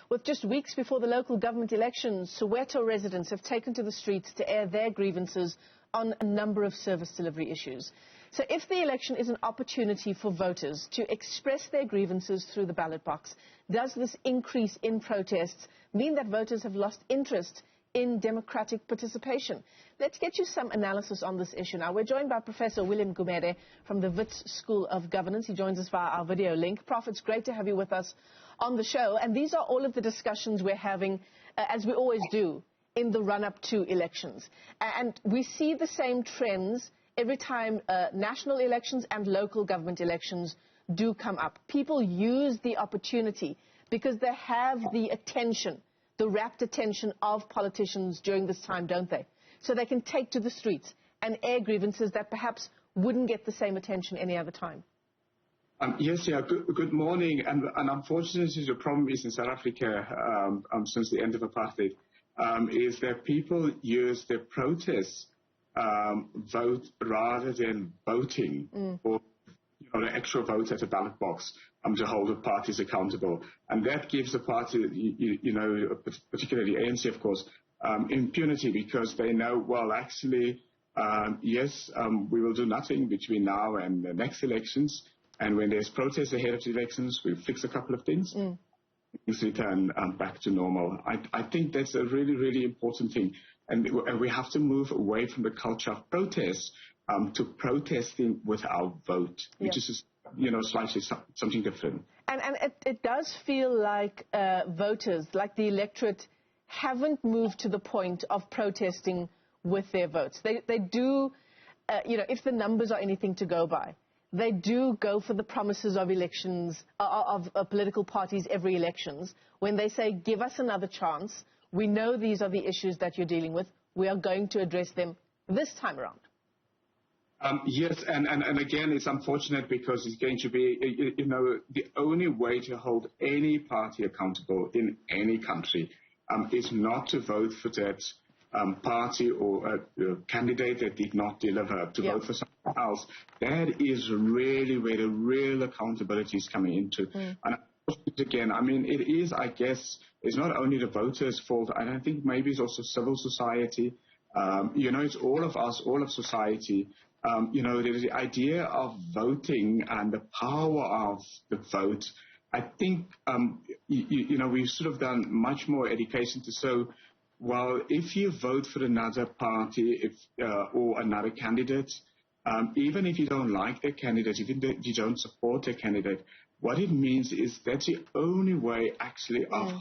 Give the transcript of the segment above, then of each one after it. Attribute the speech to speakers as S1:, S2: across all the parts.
S1: With just weeks before the local government elections, Soweto residents have taken to the streets to air their grievances on a number of service delivery issues. So if the election is an opportunity for voters to express their grievances through the ballot box, does this increase in protests mean that voters have lost interest in democratic participation? Let's get you some analysis on this issue. Now, we're joined by Professor William Gumede from the Wits School of Governance. He joins us via our video link. Prof, it's great to have you with us on the show. And these are all of the discussions we're having, as we always do, in the run-up to elections. And we see the same trends every time national elections and local government elections do come up. People use the opportunity because they have the attention, the rapt attention of politicians during this time, don't they? So they can take to the streets and air grievances that perhaps wouldn't get the same attention any other time.
S2: Yes, good morning. And unfortunately, the problem is in South Africa, since the end of apartheid, is that people use their protests vote rather than voting or the actual vote at a ballot box to hold the parties accountable. And that gives the party, particularly ANC, of course, impunity because they know, well, actually, yes, we will do nothing between now and the next elections. And when there's protests ahead of the elections, we'll fix a couple of things. Things return back to normal. I think that's a really, really important thing. And we have to move away from the culture of protest to protesting without vote, which is, slightly something different.
S1: And it does feel like voters, like the electorate, haven't moved to the point of protesting with their votes. They do, if the numbers are anything to go by, they do go for the promises of elections, of political parties every elections, when they say, give us another chance. We know these are the issues that you're dealing with. We are going to address them this time around.
S2: Yes, and again, it's unfortunate because it's going to be, the only way to hold any party accountable in any country is not to vote for that party or a candidate that did not deliver, to vote for someone else. That is really where the real accountability is coming into. And again, it is, I guess, it's not only the voters' fault. And I think maybe it's also civil society. It's all of us, all of society. There's the idea of voting and the power of the vote. I think, we've sort of done much more education to show, well, if you vote for another party or another candidate, even if you don't like their candidate, even if you don't support their candidate, what it means is that's the only way actually of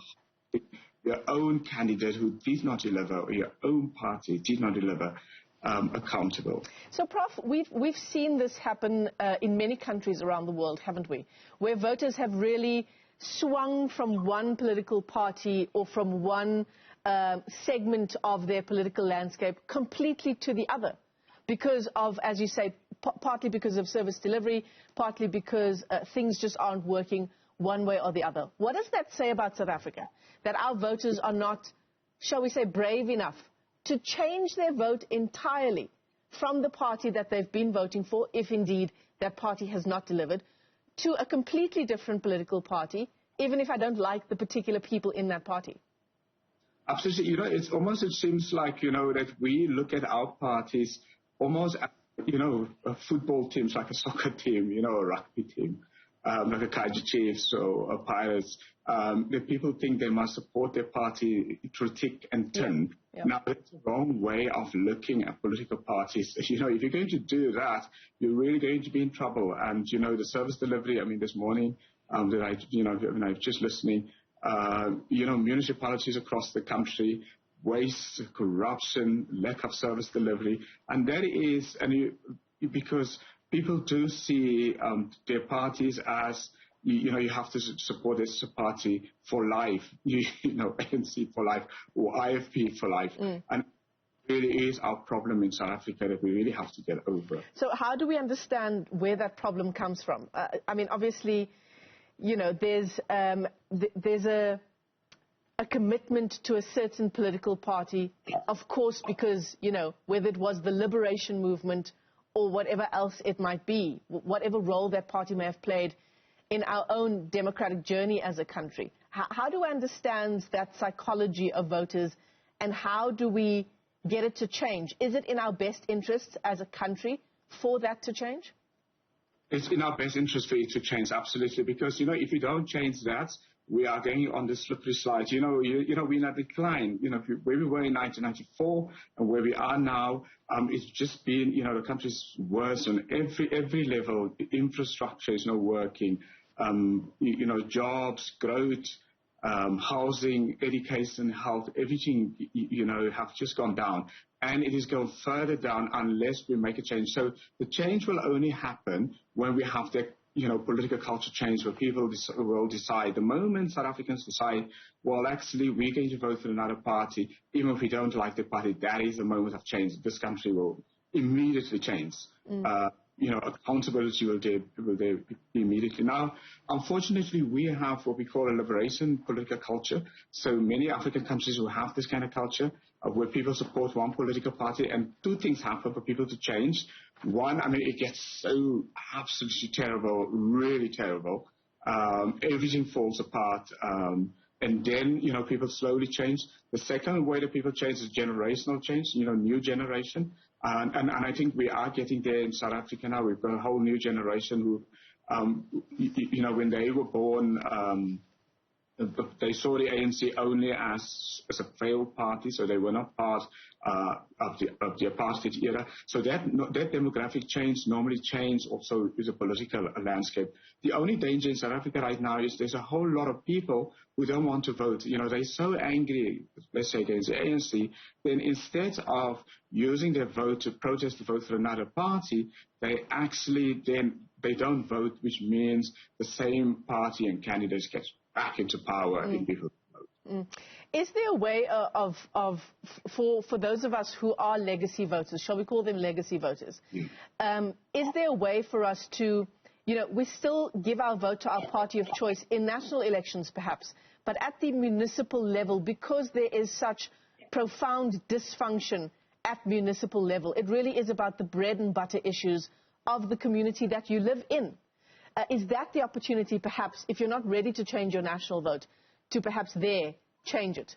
S2: your own candidate who did not deliver or your own party did not deliver accountable.
S1: So, Prof, we've seen this happen in many countries around the world, haven't we? Where voters have really swung from one political party or from one segment of their political landscape completely to the other because of, as you say, partly because of service delivery, partly because things just aren't working one way or the other. What does that say about South Africa? That our voters are not, shall we say, brave enough to change their vote entirely from the party that they've been voting for, if indeed that party has not delivered, to a completely different political party, even if I don't like the particular people in that party?
S2: Absolutely. It seems like, that we look at our parties almost, football teams, like a soccer team, a rugby team, like a Kaiser Chiefs or a Pirates. The people think they must support their party through thick and thin. Now, that's the wrong way of looking at political parties. If you're going to do that, you're really going to be in trouble. And, the service delivery, this morning, when I was just listening, municipalities across the country, waste, corruption, lack of service delivery. And that is because people do see their parties as, you have to support this party for life, ANC for life or IFP for life. And it really is our problem in South Africa that we really have to get over.
S1: So how do we understand where that problem comes from? Obviously, there's a commitment to a certain political party, of course, because, whether it was the liberation movement or whatever else it might be, whatever role that party may have played in our own democratic journey as a country. How do we understand that psychology of voters, and how do we get it to change? Is it in our best interests as a country for that to change?
S2: It's in our best interest for it to change, absolutely, because, if we don't change that, we are going on the slippery slide. We're in a decline. Where we were in 1994 and where we are now, it's just been, the country's worse on every level. The infrastructure is not working. Jobs, growth, housing, education, health, everything, have just gone down. And it is going further down unless we make a change. So the change will only happen when we have the, political culture change, where people will decide. The moment South Africans decide, well, actually, we're going to vote for another party, even if we don't like the party, that is the moment of change. This country will immediately change. Accountability will be immediately. Now, unfortunately, we have what we call a liberation political culture. So many African countries will have this kind of culture where people support one political party, and two things happen for people to change. One, it gets so absolutely terrible, really terrible. Everything falls apart. And then, people slowly change. The second way that people change is generational change, new generation. And I think we are getting there in South Africa now. We've got a whole new generation who, when they were born, they saw the ANC only as a failed party, so they were not part of the apartheid era. So that demographic change normally changes also with the political landscape. The only danger in South Africa right now is there's a whole lot of people who don't want to vote. They're so angry, let's say, against the ANC, then instead of using their vote to protest the vote for another party, they actually they don't vote, which means the same party and candidates get back into power in people's vote.
S1: Is there a way for those of us who are legacy voters, shall we call them legacy voters, is there a way for us to, we still give our vote to our party of choice in national elections perhaps, but at the municipal level, because there is such profound dysfunction at municipal level, it really is about the bread and butter issues of the community that you live in. Is that the opportunity, perhaps, if you're not ready to change your national vote, to perhaps there change it?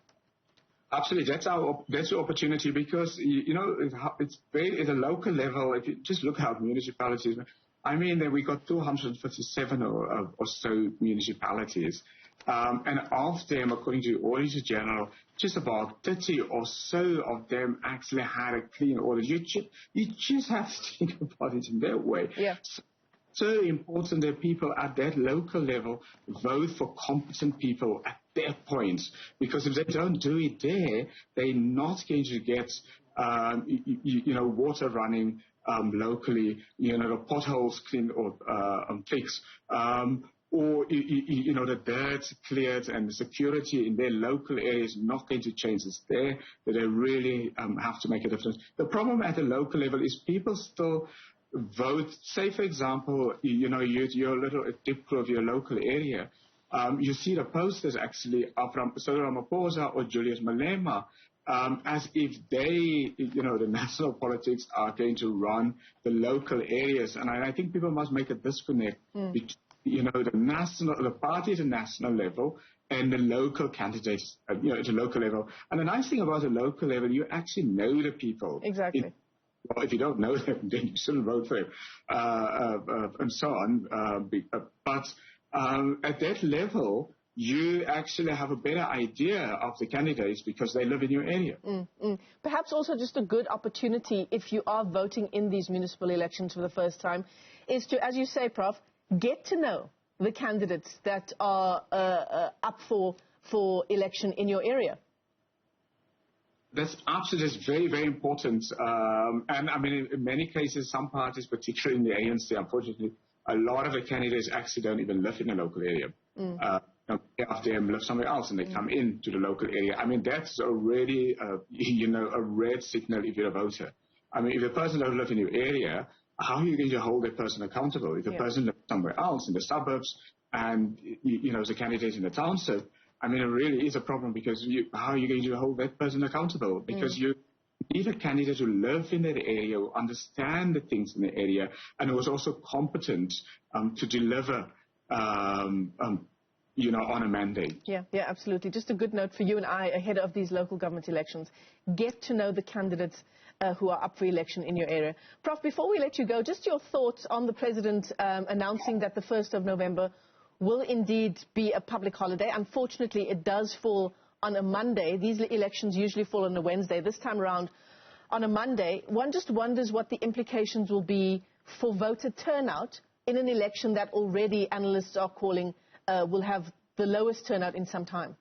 S2: Absolutely, that's the opportunity, because it's very at a local level. If you just look at municipalities, that we got 257 or so municipalities, and of them, according to the Auditor General, just about 30 or so of them actually had a clean audit. You just have to think about it in that way.
S1: Yeah.
S2: So important that people at that local level vote for competent people at their points, because if they don't do it there, they're not going to get, water running locally, the potholes cleaned or fixed, or the dirt cleared, and the security in their local area is not going to change. It's there that they really have to make a difference. The problem at the local level is people still vote. Say, for example, your little dip of your local area. You see the posters actually are from Cyril Ramaphosa or Julius Malema, as if they, the national politics are going to run the local areas. And I think people must make a disconnect between, the party at a national level and the local candidates, at the local level. And the nice thing about the local level, you actually know the people.
S1: Exactly.
S2: Well, if you don't know them, then you shouldn't vote for them, and so on. But at that level, you actually have a better idea of the candidates because they live in your area.
S1: Perhaps also just a good opportunity, if you are voting in these municipal elections for the first time, is to, as you say, Prof, get to know the candidates that are up for election in your area.
S2: That's absolutely very, very important. And in many cases, some parties, particularly in the ANC, unfortunately, a lot of the candidates actually don't even live in the local area. After them live somewhere else and they come into the local area. That's already, a red signal if you're a voter. If the person doesn't live in your area, how are you going to hold that person accountable? If the person lives somewhere else in the suburbs and, is a candidate in the township, it really is a problem, because how are you going to hold that person accountable? Because you need a candidate who lives in that area, who understands the things in the area, and who is also competent to deliver, on a mandate.
S1: Yeah, absolutely. Just a good note for you and I ahead of these local government elections. Get to know the candidates who are up for election in your area. Prof, before we let you go, just your thoughts on the President announcing that the 1st of November will indeed be a public holiday. Unfortunately, it does fall on a Monday. These elections usually fall on a Wednesday. This time around, on a Monday, one just wonders what the implications will be for voter turnout in an election that already analysts are calling will have the lowest turnout in some time.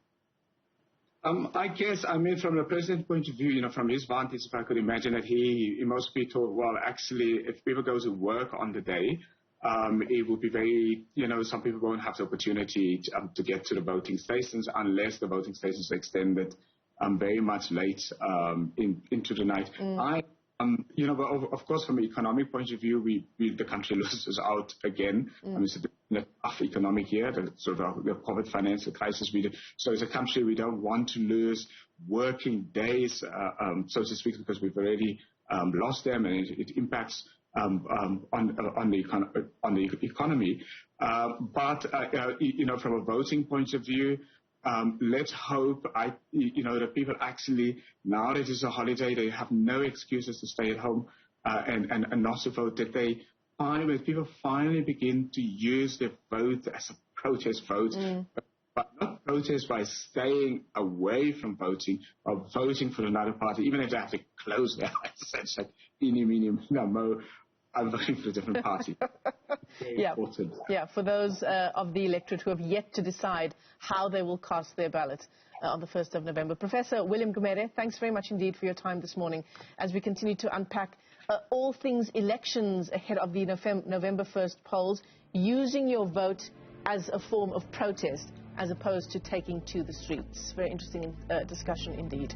S2: I guess, from the president's point of view, from his vantage, if I could imagine that he must be told, well, actually, if people go to work on the day, it will be very, some people won't have the opportunity to get to the voting stations unless the voting stations are extended very much late into the night. But of course, from an economic point of view, the country loses out again. It's a tough economic year, the COVID financial crisis. So as a country, we don't want to lose working days, so to speak, because we've already lost them, and it impacts on the economy. But from a voting point of view, let's hope that people actually, now that it's a holiday, they have no excuses to stay at home and not to vote, that people finally begin to use their vote as a protest vote, but not protest by staying away from voting or voting for another party, even if they have to close their eyes. It's like, I'm voting for a different party. Important.
S1: Yeah, for those of the electorate who have yet to decide how they will cast their ballot on the 1st of November. Professor William Gumede, thanks very much indeed for your time this morning as we continue to unpack all things elections ahead of the November 1st polls, using your vote as a form of protest as opposed to taking to the streets. Very interesting discussion indeed.